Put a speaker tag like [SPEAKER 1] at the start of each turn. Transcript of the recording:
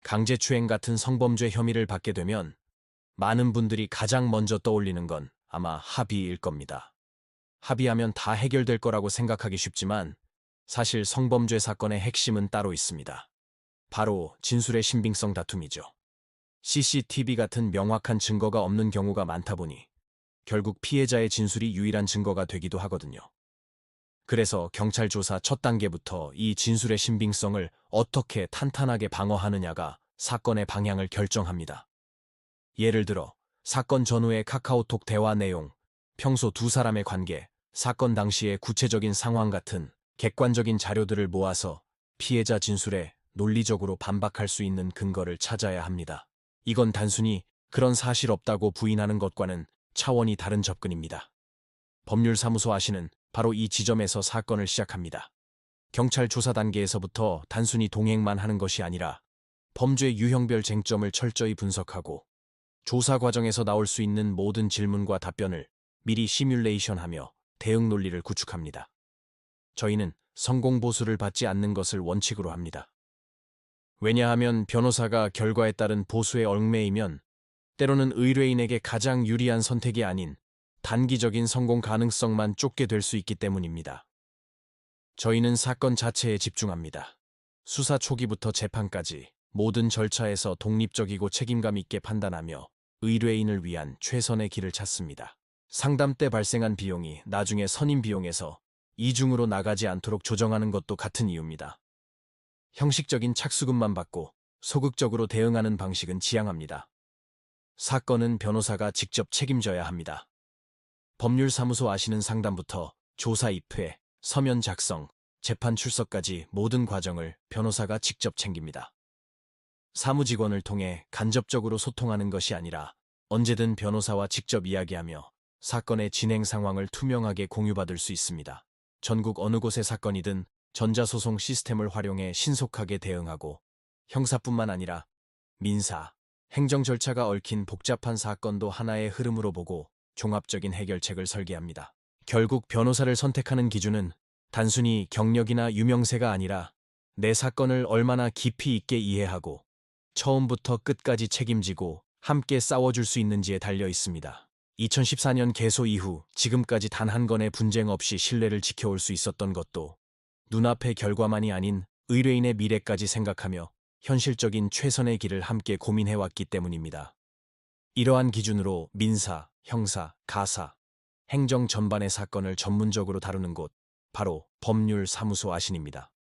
[SPEAKER 1] 강제추행 같은 성범죄 혐의를 받게 되면 많은 분들이 가장 먼저 떠올리는 건 아마 합의일 겁니다. 합의하면 다 해결될 거라고 생각하기 쉽지만 사실 성범죄 사건의 핵심은 따로 있습니다. 바로 진술의 신빙성 다툼이죠. CCTV 같은 명확한 증거가 없는 경우가 많다 보니 결국 피해자의 진술이 유일한 증거가 되기도 하거든요. 그래서 경찰 조사 첫 단계부터 이 진술의 신빙성을 어떻게 탄탄하게 방어하느냐가 사건의 방향을 결정합니다. 예를 들어 사건 전후의 카카오톡 대화 내용, 평소 두 사람의 관계, 사건 당시의 구체적인 상황 같은 객관적인 자료들을 모아서 피해자 진술에 논리적으로 반박할 수 있는 근거를 찾아야 합니다. 이건 단순히 그런 사실 없다고 부인하는 것과는 차원이 다른 접근입니다. 법률사무소 아시는 바로 이 지점에서 사건을 시작합니다. 경찰 조사 단계에서부터 단순히 동행만 하는 것이 아니라 범죄 유형별 쟁점을 철저히 분석하고 조사 과정에서 나올 수 있는 모든 질문과 답변을 미리 시뮬레이션하며 대응 논리를 구축합니다. 저희는 성공보수를 받지 않는 것을 원칙으로 합니다. 왜냐하면 변호사가 결과에 따른 보수에 얽매이면 때로는 의뢰인에게 가장 유리한 선택이 아닌 단기적인 성공 가능성만 쫓게 될 수 있기 때문입니다. 저희는 사건 자체에 집중합니다. 수사 초기부터 재판까지 모든 절차에서 독립적이고 책임감 있게 판단하며 의뢰인을 위한 최선의 길을 찾습니다. 상담 때 발생한 비용이 나중에 선임 비용에서 이중으로 나가지 않도록 조정하는 것도 같은 이유입니다. 형식적인 착수금만 받고 소극적으로 대응하는 방식은 지양합니다. 사건은 변호사가 직접 책임져야 합니다. 법률사무소 아시는 상담부터 조사 입회, 서면 작성, 재판 출석까지 모든 과정을 변호사가 직접 챙깁니다. 사무직원을 통해 간접적으로 소통하는 것이 아니라 언제든 변호사와 직접 이야기하며 사건의 진행 상황을 투명하게 공유받을 수 있습니다. 전국 어느 곳의 사건이든 전자소송 시스템을 활용해 신속하게 대응하고 형사뿐만 아니라 민사, 행정 절차가 얽힌 복잡한 사건도 하나의 흐름으로 보고 종합적인 해결책을 설계합니다. 결국 변호사를 선택하는 기준은 단순히 경력이나 유명세가 아니라 내 사건을 얼마나 깊이 있게 이해하고 처음부터 끝까지 책임지고 함께 싸워줄 수 있는지에 달려 있습니다. 2014년 개소 이후 지금까지 단 한 건의 분쟁 없이 신뢰를 지켜올 수 있었던 것도 눈앞의 결과만이 아닌 의뢰인의 미래까지 생각하며 현실적인 최선의 길을 함께 고민해왔기 때문입니다. 이러한 기준으로 민사, 형사, 가사, 행정 전반의 사건을 전문적으로 다루는 곳, 바로 법률사무소 아신입니다.